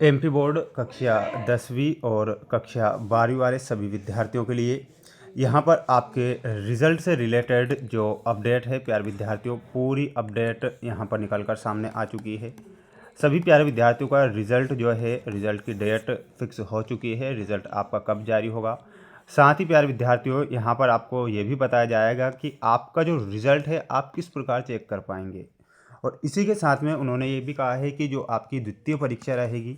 MP board कक्षा 10वीं और कक्षा 12वीं वाले सभी विद्यार्थियों के लिए यहाँ पर आपके रिज़ल्ट से रिलेटेड जो अपडेट है प्यारे विद्यार्थियों, पूरी अपडेट यहाँ पर निकल कर सामने आ चुकी है। सभी प्यारे विद्यार्थियों का रिज़ल्ट जो है, रिज़ल्ट की डेट फिक्स हो चुकी है। रिज़ल्ट आपका कब जारी होगा, साथ ही प्यारे विद्यार्थियों यहाँ पर आपको ये भी बताया जाएगा कि आपका जो रिज़ल्ट है आप किस प्रकार चेक कर पाएंगे। और इसी के साथ में उन्होंने ये भी कहा है कि जो आपकी द्वितीय परीक्षा रहेगी,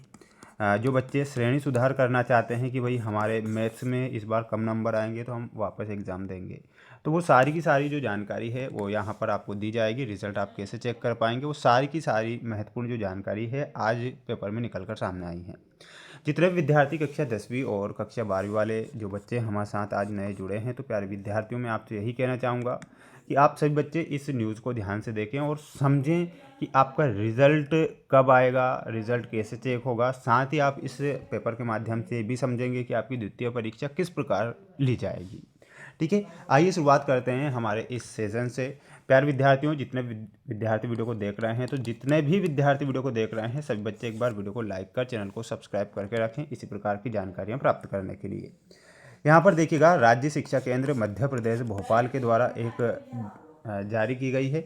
जो बच्चे श्रेणी सुधार करना चाहते हैं कि भाई हमारे मैथ्स में इस बार कम नंबर आएंगे तो हम वापस एग्ज़ाम देंगे, तो वो सारी की सारी जो जानकारी है वो यहाँ पर आपको दी जाएगी। रिज़ल्ट आप कैसे चेक कर पाएंगे, वो सारी की सारी महत्वपूर्ण जो जानकारी है आज पेपर में निकल कर सामने आई है। जितने भी विद्यार्थी कक्षा 10वीं और कक्षा 12वीं वाले जो बच्चे हमारे साथ आज नए जुड़े हैं, तो प्यारे विद्यार्थियों मैं आपसे यही कहना चाहूँगा कि आप सभी बच्चे इस न्यूज़ को ध्यान से देखें और समझें कि आपका रिज़ल्ट कब आएगा, रिज़ल्ट कैसे चेक होगा। साथ ही आप इस पेपर के माध्यम से भी समझेंगे कि आपकी द्वितीय परीक्षा किस प्रकार ली जाएगी। ठीक है, आइए शुरुआत करते हैं हमारे इस सेशन से। प्यारे विद्यार्थियों, जितने विद्यार्थी वीडियो को देख रहे हैं, तो जितने भी विद्यार्थी वीडियो को देख रहे हैं सभी बच्चे एक बार वीडियो को लाइक कर चैनल को सब्सक्राइब करके रखें इसी प्रकार की जानकारियाँ प्राप्त करने के लिए। यहाँ पर देखिएगा, राज्य शिक्षा केंद्र मध्य प्रदेश भोपाल के द्वारा एक जारी की गई है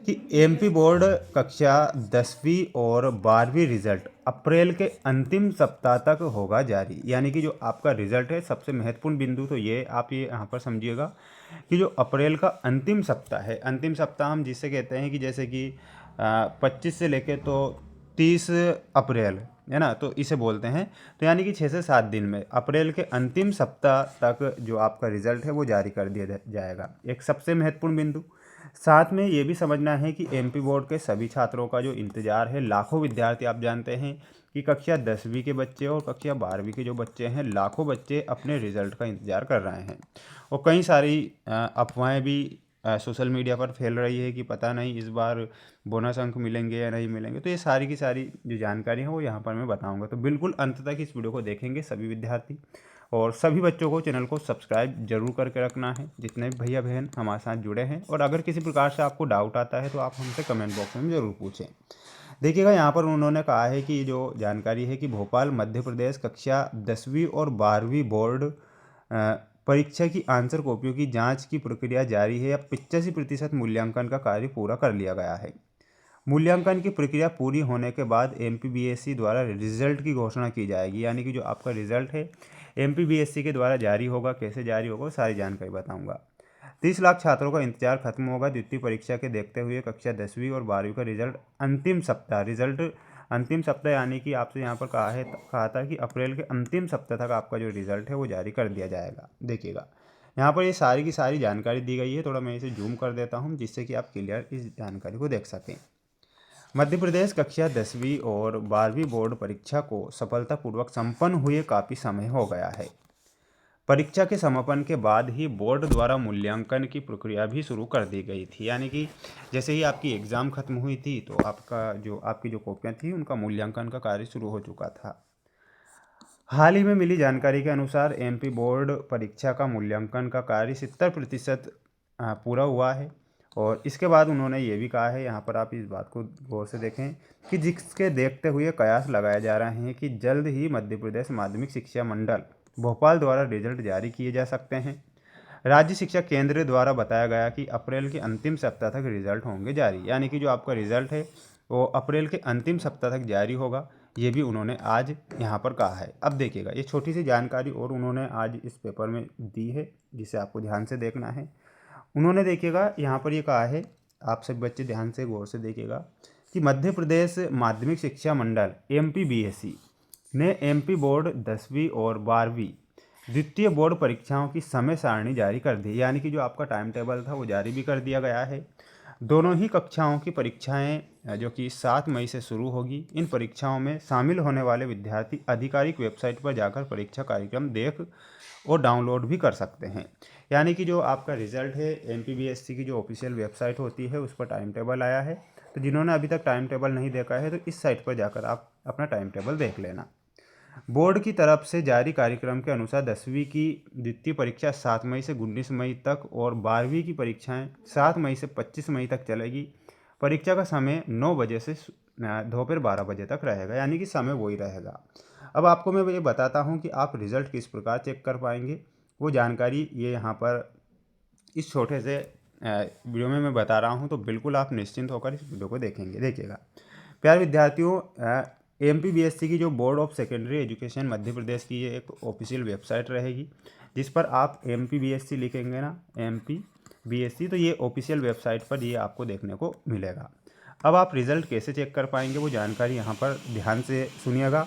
कि एमपी बोर्ड कक्षा 10वीं और 12वीं रिजल्ट अप्रैल के अंतिम सप्ताह तक होगा जारी। यानी कि जो आपका रिजल्ट है, सबसे महत्वपूर्ण बिंदु तो ये आप ये यहाँ पर समझिएगा कि जो अप्रैल का अंतिम सप्ताह है, अंतिम सप्ताह हम जिसे कहते हैं कि जैसे कि 25 से लेके तो 30 अप्रैल है ना, तो इसे बोलते हैं। तो यानी कि 6 से 7 दिन में अप्रैल के अंतिम सप्ताह तक जो आपका रिजल्ट है वो जारी कर दिया जाएगा, एक सबसे महत्वपूर्ण बिंदु। साथ में ये भी समझना है कि एमपी बोर्ड के सभी छात्रों का जो इंतज़ार है, लाखों विद्यार्थी, आप जानते हैं कि कक्षा 10वीं के बच्चे और कक्षा 12वीं के जो बच्चे हैं, लाखों बच्चे अपने रिजल्ट का इंतज़ार कर रहे हैं। और कई सारी अफवाहें भी सोशल मीडिया पर फैल रही है कि पता नहीं इस बार बोनस अंक मिलेंगे या नहीं मिलेंगे। तो ये सारी की सारी जो जानकारी है वो यहाँ पर मैं बताऊँगा, तो बिल्कुल अंत तक इस वीडियो को देखेंगे सभी विद्यार्थी। और सभी बच्चों को चैनल को सब्सक्राइब जरूर करके रखना है, जितने भी भैया बहन हमारे साथ जुड़े हैं। और अगर किसी प्रकार से आपको डाउट आता है तो आप हमसे कमेंट बॉक्स में ज़रूर पूछें। देखिएगा, यहाँ पर उन्होंने कहा है कि जो जानकारी है कि भोपाल मध्य प्रदेश कक्षा 10वीं और 12वीं बोर्ड परीक्षा की आंसर कॉपियों की जांच की प्रक्रिया जारी है। अब 85% मूल्यांकन का कार्य पूरा कर लिया गया है। मूल्यांकन की प्रक्रिया पूरी होने के बाद एमपीबीएससी द्वारा रिजल्ट की घोषणा की जाएगी। यानी कि जो आपका रिजल्ट है एमपीबीएससी के द्वारा जारी होगा, कैसे जारी होगा सारी जानकारी बताऊंगा। 30 लाख छात्रों का इंतजार खत्म होगा द्वितीय परीक्षा के देखते हुए कक्षा 10वीं और 12वीं का रिजल्ट अंतिम सप्ताह यानी कि आपसे यहाँ पर कहा था कि अप्रैल के अंतिम सप्ताह तक आपका जो रिजल्ट है वो जारी कर दिया जाएगा। देखिएगा, यहाँ पर ये सारी की सारी जानकारी दी गई है। थोड़ा मैं इसे जूम कर देता हूँ जिससे कि आप क्लियर इस जानकारी को देख सकें। मध्य प्रदेश कक्षा 10वीं और 12वीं बोर्ड परीक्षा को सफलतापूर्वक संपन्न हुए काफ़ी समय हो गया है। परीक्षा के समापन के बाद ही बोर्ड द्वारा मूल्यांकन की प्रक्रिया भी शुरू कर दी गई थी। यानी कि जैसे ही आपकी एग्ज़ाम खत्म हुई थी तो आपकी जो कॉपियाँ थी उनका मूल्यांकन का कार्य शुरू हो चुका था। हाल ही में मिली जानकारी के अनुसार एमपी बोर्ड परीक्षा का मूल्यांकन का कार्य 70% पूरा हुआ है। और इसके बाद उन्होंने ये भी कहा है, यहाँ पर आप इस बात को गौर से देखें कि जिसके देखते हुए कयास लगाए जा रहे हैं कि जल्द ही मध्य प्रदेश माध्यमिक शिक्षा मंडल भोपाल द्वारा रिजल्ट जारी किए जा सकते हैं। राज्य शिक्षा केंद्र द्वारा बताया गया कि अप्रैल के अंतिम सप्ताह तक रिजल्ट होंगे जारी। यानी कि जो आपका रिजल्ट है वो अप्रैल के अंतिम सप्ताह तक जारी होगा, ये भी उन्होंने आज यहाँ पर कहा है। अब देखिएगा, ये छोटी सी जानकारी और उन्होंने आज इस पेपर में दी है जिसे आपको ध्यान से देखना है। उन्होंने देखिएगा यहाँ पर ये कहा है, आप सभी बच्चे ध्यान से गौर से देखिएगा कि मध्य प्रदेश माध्यमिक शिक्षा मंडल एमपीबीएससी ने एमपी बोर्ड 10वीं और 12वीं द्वितीय बोर्ड परीक्षाओं की समय सारणी जारी कर दी। यानी कि जो आपका टाइम टेबल था वो जारी भी कर दिया गया है। दोनों ही कक्षाओं की परीक्षाएं जो कि 7 मई से शुरू होगी। इन परीक्षाओं में शामिल होने वाले विद्यार्थी आधिकारिक वेबसाइट पर जाकर परीक्षा कार्यक्रम देख और डाउनलोड भी कर सकते हैं। यानी कि जो आपका रिजल्ट है एमपीबीएससी की जो ऑफिशियल वेबसाइट होती है उस पर टाइम टेबल आया है। तो जिन्होंने अभी तक टाइम टेबल नहीं देखा है तो इस साइट पर जाकर आप अपना टाइम टेबल देख लेना। बोर्ड की तरफ से जारी कार्यक्रम के अनुसार 10वीं की द्वितीय परीक्षा 7 मई से 19 मई तक और 12वीं की परीक्षाएं 7 मई से 25 मई तक चलेगी। परीक्षा का समय 9 बजे से दोपहर 12 बजे तक रहेगा, यानी कि समय वही रहेगा। अब आपको मैं ये बताता हूँ कि आप रिज़ल्ट किस प्रकार चेक कर पाएंगे, वो जानकारी ये यहाँ पर इस छोटे से वीडियो में मैं बता रहा हूँ, तो बिल्कुल आप निश्चिंत होकर इस वीडियो को देखेंगे। देखिएगा प्यारे विद्यार्थियों, MPBSC की जो board of secondary education Madhya Pradesh की ये एक ऑफिशियल वेबसाइट रहेगी, जिस पर आप MPBSC लिखेंगे ना, MPBSC, तो ये ऑफिशियल वेबसाइट पर ये आपको देखने को मिलेगा। अब आप रिज़ल्ट कैसे चेक कर पाएंगे वो जानकारी यहाँ पर ध्यान से सुनिएगा।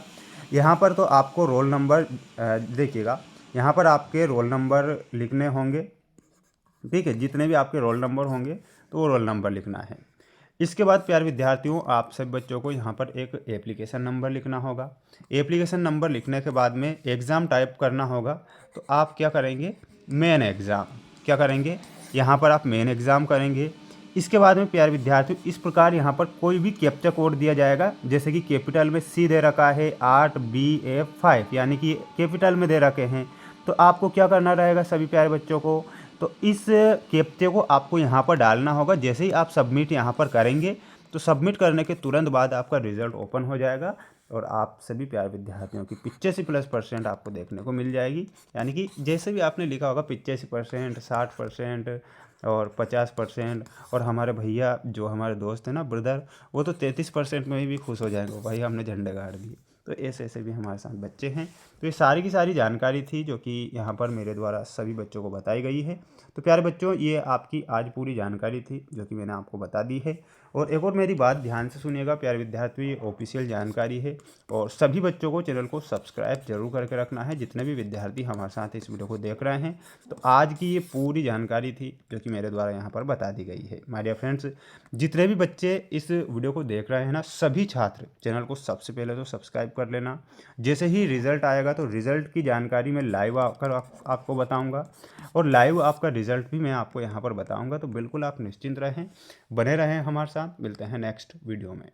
यहाँ पर तो आपको रोल नंबर देखिएगा, यहाँ पर आपके रोल नंबर लिखने होंगे, ठीक है, जितने भी आपके रोल नंबर होंगे तो वो रोल नंबर लिखना है। इसके बाद प्यारे विद्यार्थियों, आप सब बच्चों को यहाँ पर एक एप्लीकेशन नंबर लिखना होगा। एप्लीकेशन नंबर लिखने के बाद में एग्ज़ाम टाइप करना होगा। तो आप क्या करेंगे, मेन एग्ज़ाम, क्या करेंगे, यहाँ पर आप मेन एग्ज़ाम करेंगे। इसके बाद में प्यारे विद्यार्थियों, इस प्रकार यहाँ पर कोई भी कैप्चा कोड दिया जाएगा, जैसे कि कैपिटल में C दे रखा है 8BF5, यानी कि कैपिटल में दे रखे हैं। तो आपको क्या करना रहेगा सभी प्यारे बच्चों को, तो इस कैप्चे को आपको यहाँ पर डालना होगा। जैसे ही आप सबमिट यहाँ पर करेंगे तो सबमिट करने के तुरंत बाद आपका रिज़ल्ट ओपन हो जाएगा और आप सभी प्यारे विद्यार्थियों की 85+ आपको देखने को मिल जाएगी। यानी कि जैसे भी आपने लिखा होगा 85%, 60% और 50%, और हमारे भैया जो हमारे दोस्त हैं ना, ब्रदर, वो तो 33% में भी खुश हो जाएंगे, भाई हमने झंडे गाड़ दिए। तो ऐसे भी हमारे साथ बच्चे हैं। तो ये सारी की सारी जानकारी थी जो कि यहाँ पर मेरे द्वारा सभी बच्चों को बताई गई है। तो प्यारे बच्चों, ये आपकी आज पूरी जानकारी थी जो कि मैंने आपको बता दी है। और एक और मेरी बात ध्यान से सुनिएगा प्यारे विद्यार्थियों, ये ऑफिशियल जानकारी है और सभी बच्चों को चैनल को सब्सक्राइब जरूर करके रखना है, जितने भी विद्यार्थी हमारे साथ इस वीडियो को देख रहे हैं। तो आज की ये पूरी जानकारी थी जो कि मेरे द्वारा यहाँ पर बता दी गई है। माय डियर फ्रेंड्स, जितने भी बच्चे इस वीडियो को देख रहे हैं ना, सभी छात्र चैनल को सबसे पहले तो सब्सक्राइब कर लेना। जैसे ही रिज़ल्ट आएगा तो रिज़ल्ट की जानकारी मैं लाइव आकर आपको बताऊंगा और लाइव आपका रिज़ल्ट भी मैं आपको यहाँ पर बताऊंगा। तो बिल्कुल आप निश्चिंत रहें, बने रहें हमारे साथ। मिलते हैं नेक्स्ट वीडियो में।